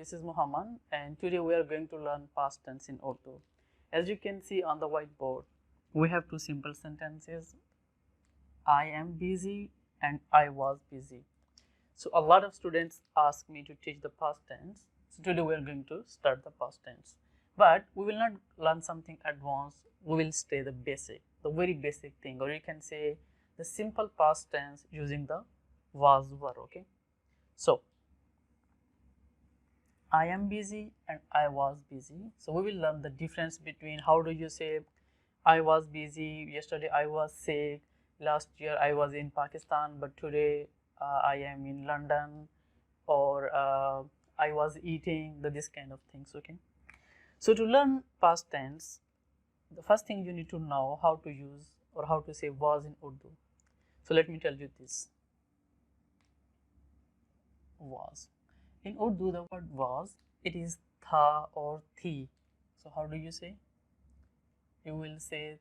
this is Muhammad and today we are going to learn past tense in Urdu. As you can see on the whiteboard, we have two simple sentences, I am busy and I was busy. So a lot of students ask me to teach the past tense. So today we are going to start the past tense. But we will not learn something advanced, we will stay the basic, the very basic thing, or you can say the simple past tense using the was verb, okay? So I am busy and I was busy. So we will learn the difference between how do you say I was busy, yesterday I was sick, last year I was in Pakistan but today I am in London, or I was eating, this kind of things, okay? So to learn past tense, the first thing you need to know how to use or how to say was in Urdu. So let me tell you this, was. In Urdu, the word was, it is tha or thi. So how do you say? You will say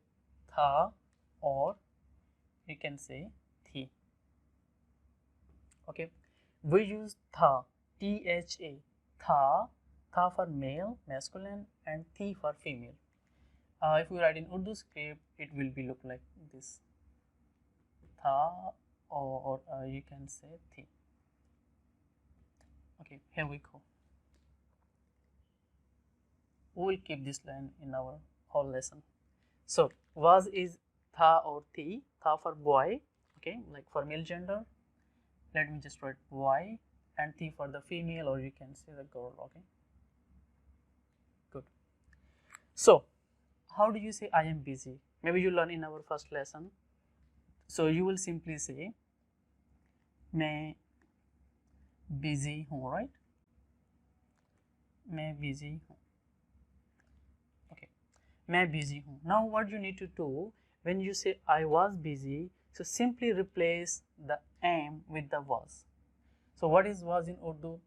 tha or you can say thi. Okay. We use tha, T-H-A, tha, tha for male, masculine, and thi for female. If we write in Urdu script, it will be look like this, tha or you can say thi. Okay, here we go. We will keep this line in our whole lesson. So was is tha or thi, tha for boy, okay, like for male gender. Let me just write boy, and thi for the female, or you can say the girl, okay. Good. So how do you say I am busy? Maybe you learn in our first lesson. So you will simply say मैं busy हूँ, right? मैं busy हूँ. Okay, मैं busy हूँ. Now what you need to do when you say I was busy, so simply replace the am with the was. So what is was in Urdu?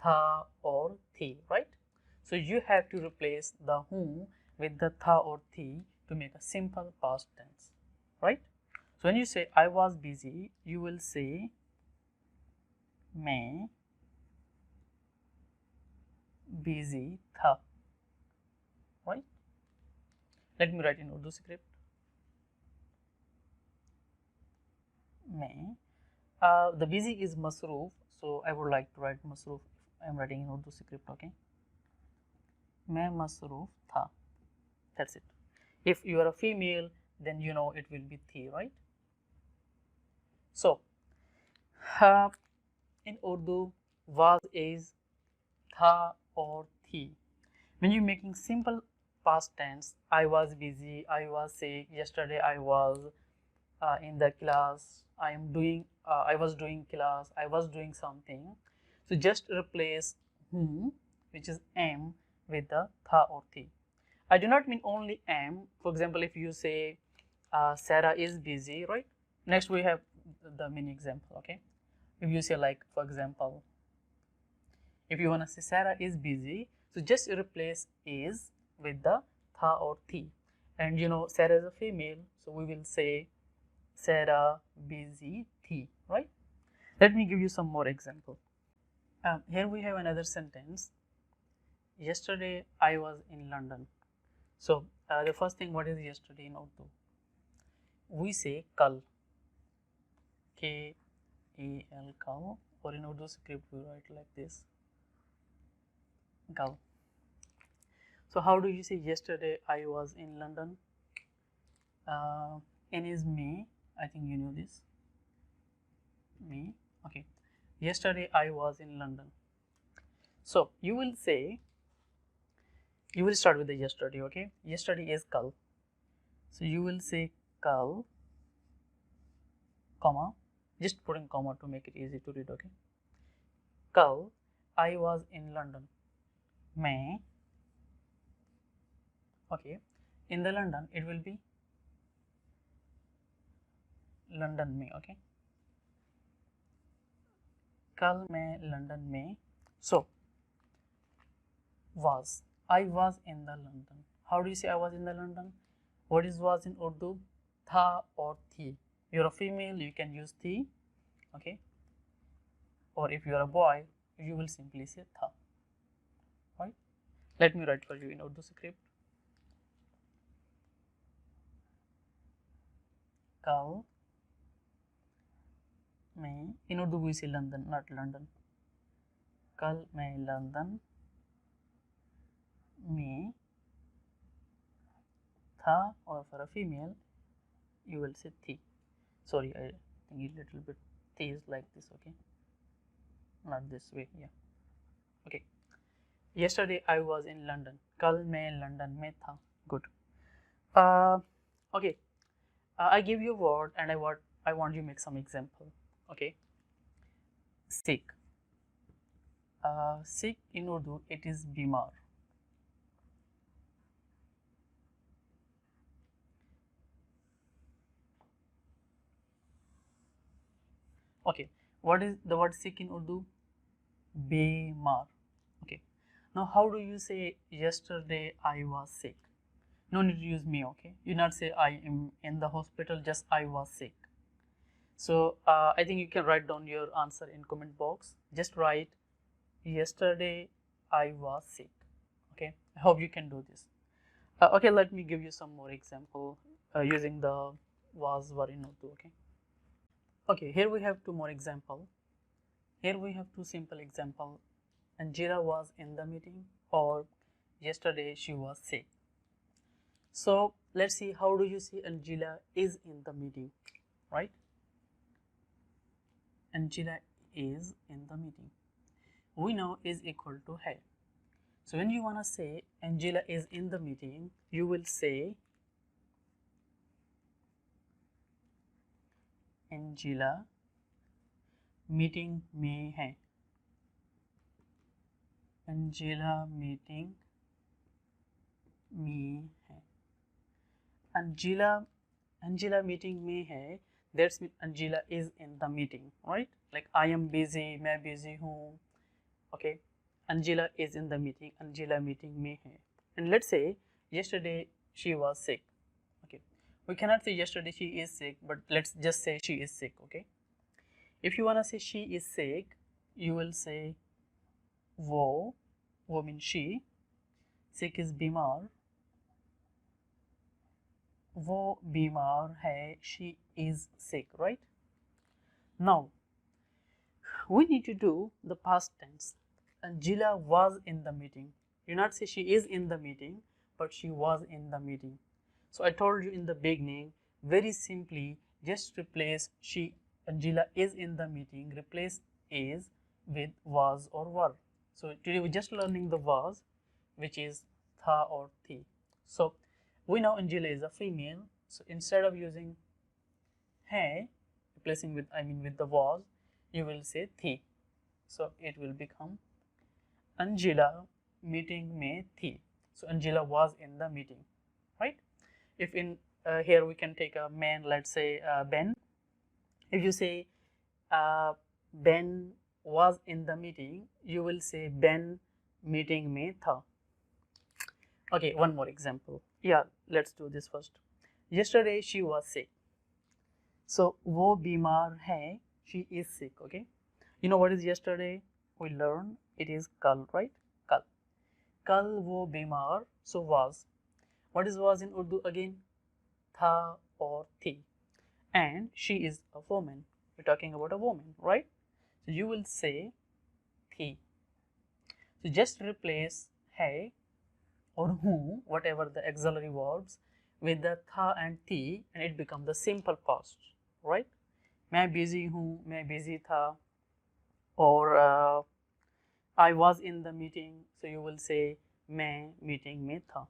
Tha or thi, right? So you have to replace the whom with the tha or thi to make a simple past tense, right? So when you say I was busy, you will say मैं busy था, right? Let me write in Urdu script. मैं, the busy is masroof, so I would like to write masroof. I am writing in Urdu script, okay? मैं masroof था. That's it. If you are a female, then you know it will be thi, right? So in Urdu, was is tha or thi. When you're making simple past tense, I was busy, I was sick, yesterday I was in the class, I was doing class, I was doing something. So just replace whom, which is am, with the tha or thi. I do not mean only am. For example, if you say Sarah is busy, right? Next we have the mini example, okay? If you say, like, for example, if you want to say Sarah is busy, so just replace is with the tha or thi. And you know Sarah is a female, so we will say Sarah busy thi, right? Let me give you some more example. Here we have another sentence. Yesterday I was in London. So the first thing, what is yesterday in Urdu? We say kal, K-A-L, kal, or in Urdu script we write like this, kal. So how do you say yesterday I was in London? N is me, I think you know this, me, okay. Yesterday I was in London. So you will say, you will start with the yesterday, okay. Yesterday is kal. So you will say kal, comma, just putting comma to make it easy to read, okay. Kal I was in London. मैं, okay, in the London it will be London में, okay. कल मैं London में. So was, I was in the London. How do you say I was in the London? What is was in Urdu? Tha or thi. You're a female, you can use thi, okay. Or if you're a boy, you will simply say tha. right? Let me write for you in Urdu script. Kal मैं, in Urdu we say London, not London. कल मैं London में था, or for a female you will say थी. Sorry, I think a little bit थी is like this, okay, not this way. Yeah, okay. Yesterday I was in London. कल मैं London में था. Good. Okay. I give you a word and I want you to make some example. Okay. Sick. Sick in Urdu it is बीमार. Okay. What is the word sick in Urdu? बीमार. Okay. Now how do you say yesterday I was sick? No need to use me, okay? You not say I am in the hospital, just I was sick. So I think you can write down your answer in comment box. Just write yesterday I was sick. Okay, I hope you can do this. Okay, let me give you some more example using the was were in Urdu. Okay, here we have two more example. Here we have two simple example. Anjira was in the meeting, or yesterday she was sick. So let's see, how do you say Anjila is in the meeting, right? Anjila is in the meeting. We know is equal to hai. So when you want to say Angela is in the meeting, you will say Angela meeting में है. Angela meeting में है. Angela meeting में है. That's mean Angela is in the meeting, right? Like I am busy, मैं busy हूँ. Okay, Angela is in the meeting. Angela meeting में है. And let's say yesterday she was sick. Okay, we cannot say yesterday she is sick, but let's just say she is sick. Okay, if you wanna say she is sick, you will say वो means she. Sick is बीमार. वो बीमार है. She is sick, right? Now we need to do the past tense. Angela was in the meeting. You not say she is in the meeting, but she was in the meeting. So I told you in the beginning, very simply, just replace she, Angela is in the meeting, replace is with was or were. So today we're just learning the was, which is tha or thi. So we know Angela is a female. So instead of using hai, replacing with with the was, you will say thi. So it will become Angela meeting में थी. So Angela was in the meeting, right? If in here we can take a man, let's say Ben. If you say Ben was in the meeting, you will say Ben meeting में था. Okay, one more example. Yeah, let's do this first. Yesterday she was sick. So वो बीमार है. She is sick. Okay. You know what is yesterday? We learned it is kal, right? Kal. Kal wo bimar. So was. What is was in Urdu again? Tha or thi. And she is a woman. We're talking about a woman, right? So you will say thi. So just replace hai or who, whatever the auxiliary verbs, with the tha and thi, and it becomes the simple past, right? मैं busy हूँ, मैं busy था, or I was in the meeting, so you will say मैं meeting में था.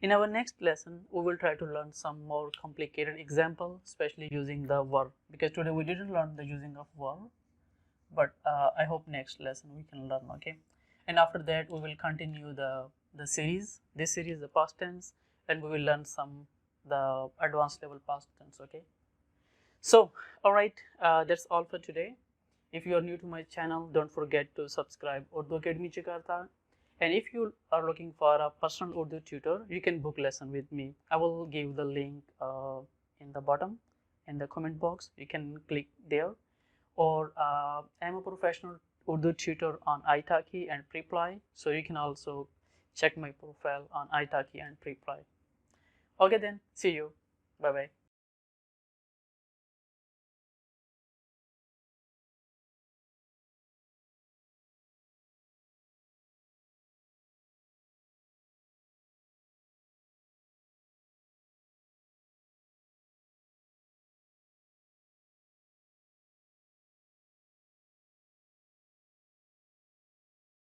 In our next lesson, we will try to learn some more complicated example, especially using the verb, because today we didn't learn the using of verb, but I hope next lesson we can learn, okay? And after that, we will continue the series, this series, the past tense, and we will learn some the advanced level past tense, okay? So, alright, that's all for today. If you are new to my channel, don't forget to subscribe Urdu Academy Jakarta. And if you are looking for a personal Urdu tutor, you can book lesson with me. I will give the link in the bottom, in the comment box. You can click there. Or I am a professional Urdu tutor on Italki and Preply, so you can also check my profile on Italki and Preply. Okay then, see you. Bye bye.